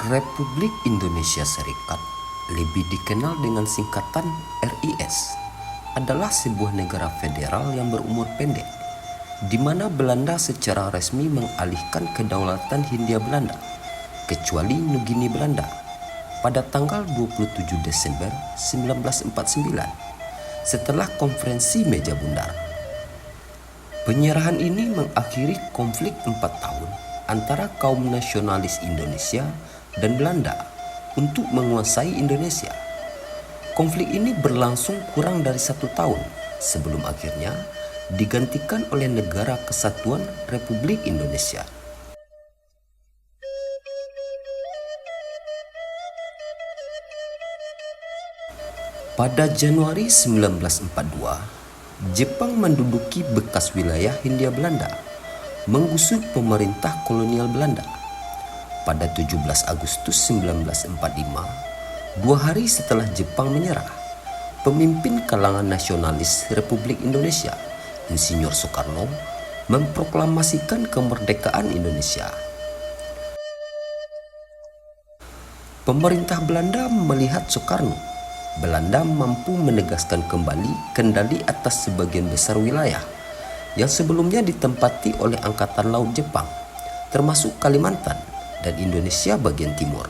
Republik Indonesia Serikat, lebih dikenal dengan singkatan RIS, adalah sebuah negara federal yang berumur pendek, di mana Belanda secara resmi mengalihkan kedaulatan Hindia Belanda, kecuali Nugini Belanda, pada tanggal 27 Desember 1949, setelah konferensi meja bundar. Penyerahan ini mengakhiri konflik 4 tahun antara kaum nasionalis Indonesia dan Belanda untuk menguasai Indonesia. Konflik ini berlangsung kurang dari 1 tahun sebelum akhirnya digantikan oleh Negara Kesatuan Republik Indonesia. Pada Januari 1942, Jepang menduduki bekas wilayah Hindia Belanda, menggusur pemerintah kolonial Belanda. Pada 17 Agustus 1945, 2 hari setelah Jepang menyerah, pemimpin kalangan nasionalis Republik Indonesia, Insinyur Soekarno, memproklamasikan kemerdekaan Indonesia. Pemerintah Belanda melihat Soekarno, Belanda mampu menegaskan kembali kendali atas sebagian besar wilayah yang sebelumnya ditempati oleh Angkatan Laut Jepang, termasuk Kalimantan dan Indonesia bagian timur.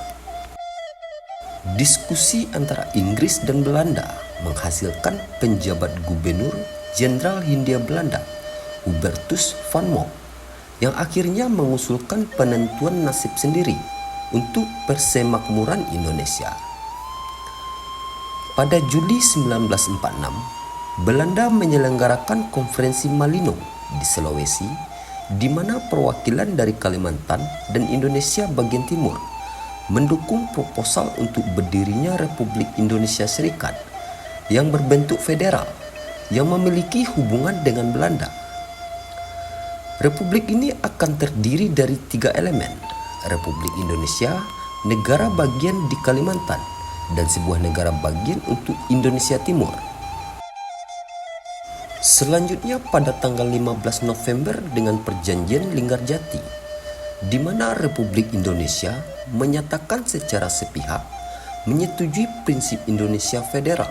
Diskusi antara Inggris dan Belanda menghasilkan penjabat gubernur Jenderal Hindia Belanda, Hubertus van Mock, yang akhirnya mengusulkan penentuan nasib sendiri untuk persemakmuran Indonesia. Pada Juli 1946, Belanda menyelenggarakan konferensi Malino di Sulawesi, di mana perwakilan dari Kalimantan dan Indonesia bagian timur mendukung proposal untuk berdirinya Republik Indonesia Serikat yang berbentuk federal yang memiliki hubungan dengan Belanda. Republik ini akan terdiri dari 3 elemen: Republik Indonesia, negara bagian di Kalimantan, dan sebuah negara bagian untuk Indonesia Timur. Selanjutnya pada tanggal 15 November dengan perjanjian Linggarjati, di mana Republik Indonesia menyatakan secara sepihak menyetujui prinsip Indonesia federal.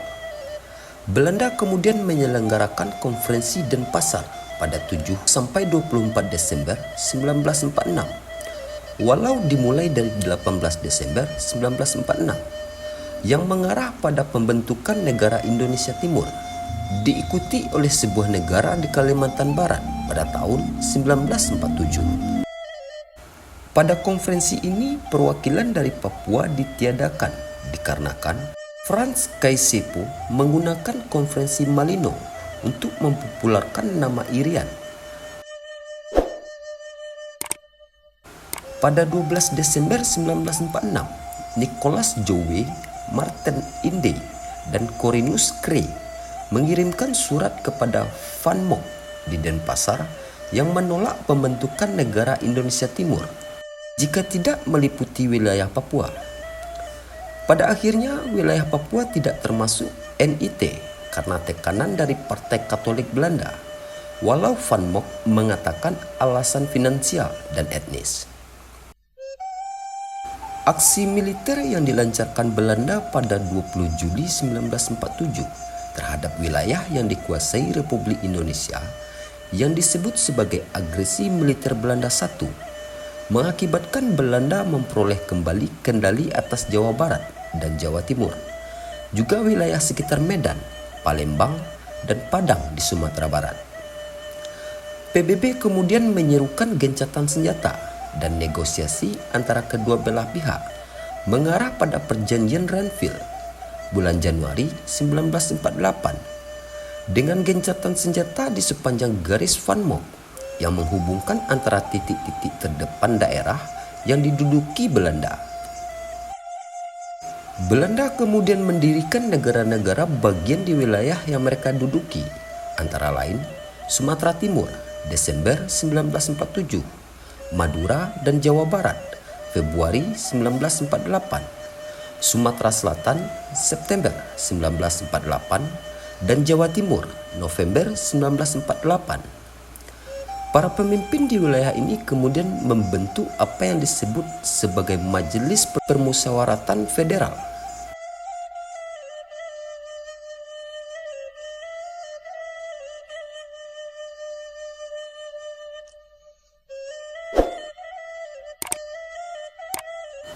Belanda kemudian menyelenggarakan konferensi Denpasar pada 7 sampai 24 Desember 1946, walau dimulai dari 18 Desember 1946, yang mengarah pada pembentukan negara Indonesia Timur, diikuti oleh sebuah negara di Kalimantan Barat pada tahun 1947. Pada konferensi ini, perwakilan dari Papua ditiadakan dikarenakan Frans Kaisepo menggunakan konferensi Malino untuk mempopularkan nama Irian. Pada 12 Desember 1946, Nicholas Jowe, Martin Inde, dan Corinus Krey mengirimkan surat kepada Van Mock di Denpasar yang menolak pembentukan negara Indonesia Timur jika tidak meliputi wilayah Papua. Pada akhirnya wilayah Papua tidak termasuk NIT karena tekanan dari Partai Katolik Belanda, walau Van Mock mengatakan alasan finansial dan etnis. Aksi militer yang dilancarkan Belanda pada 20 Juli 1947 terhadap wilayah yang dikuasai Republik Indonesia yang disebut sebagai agresi militer Belanda I mengakibatkan Belanda memperoleh kembali kendali atas Jawa Barat dan Jawa Timur, juga wilayah sekitar Medan, Palembang, dan Padang di Sumatera Barat. PBB kemudian menyerukan gencatan senjata dan negosiasi antara kedua belah pihak mengarah pada perjanjian Renville bulan Januari 1948 dengan gencatan senjata di sepanjang garis Van Mock yang menghubungkan antara titik-titik terdepan daerah yang diduduki Belanda. Belanda kemudian mendirikan negara-negara bagian di wilayah yang mereka duduki, antara lain Sumatera Timur Desember 1947, Madura dan Jawa Barat Februari 1948, Sumatera Selatan September 1948, dan Jawa Timur November 1948. Para pemimpin di wilayah ini kemudian membentuk apa yang disebut sebagai Majelis Permusyawaratan Federal.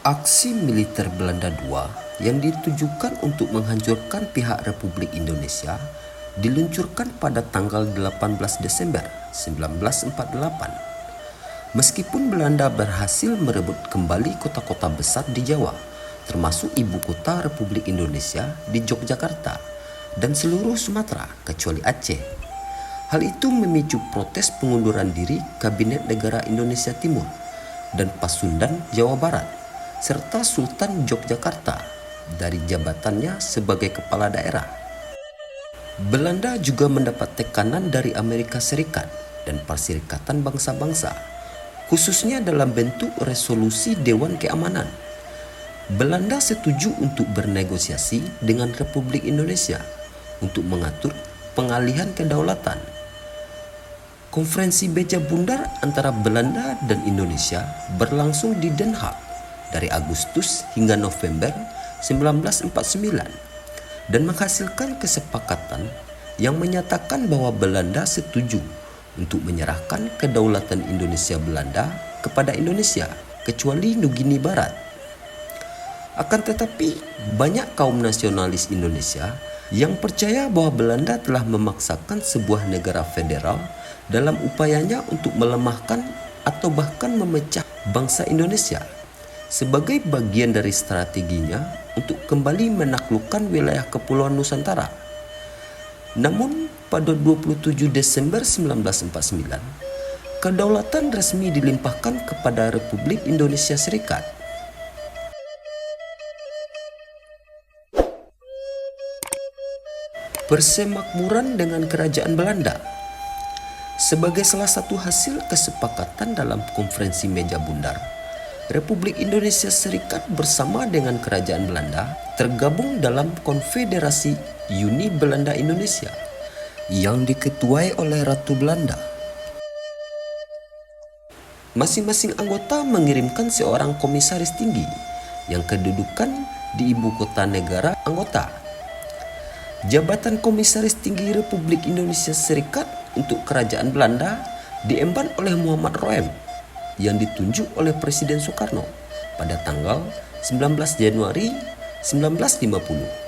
Aksi militer Belanda II yang ditujukan untuk menghancurkan pihak Republik Indonesia diluncurkan pada tanggal 18 Desember 1948. Meskipun Belanda berhasil merebut kembali kota-kota besar di Jawa, termasuk ibu kota Republik Indonesia di Yogyakarta dan seluruh Sumatera kecuali Aceh. Hal itu memicu protes pengunduran diri Kabinet Negara Indonesia Timur dan Pasundan Jawa Barat serta Sultan Yogyakarta dari jabatannya sebagai kepala daerah. Belanda juga mendapat tekanan dari Amerika Serikat dan Perserikatan Bangsa-Bangsa, khususnya dalam bentuk resolusi Dewan Keamanan. Belanda setuju untuk bernegosiasi dengan Republik Indonesia untuk mengatur pengalihan kedaulatan. Konferensi Beja Bundar antara Belanda dan Indonesia berlangsung di Den Haag dari Agustus hingga November 1949 dan menghasilkan kesepakatan yang menyatakan bahwa Belanda setuju untuk menyerahkan kedaulatan Indonesia Belanda kepada Indonesia kecuali Nugini Barat. Akan tetapi banyak kaum nasionalis Indonesia yang percaya bahwa Belanda telah memaksakan sebuah negara federal dalam upayanya untuk melemahkan atau bahkan memecah bangsa Indonesia sebagai bagian dari strateginya untuk kembali menaklukkan wilayah Kepulauan Nusantara. Namun pada 27 Desember 1949, kedaulatan resmi dilimpahkan kepada Republik Indonesia Serikat. Persemakmuran dengan Kerajaan Belanda. Sebagai salah satu hasil kesepakatan dalam konferensi Meja Bundar, Republik Indonesia Serikat bersama dengan Kerajaan Belanda tergabung dalam Konfederasi Uni Belanda Indonesia yang diketuai oleh Ratu Belanda. Masing-masing anggota mengirimkan seorang komisaris tinggi yang kedudukan di ibu kota negara anggota. Jabatan Komisaris Tinggi Republik Indonesia Serikat untuk Kerajaan Belanda diemban oleh Muhammad Roem yang ditunjuk oleh Presiden Soekarno pada tanggal 19 Januari 1950.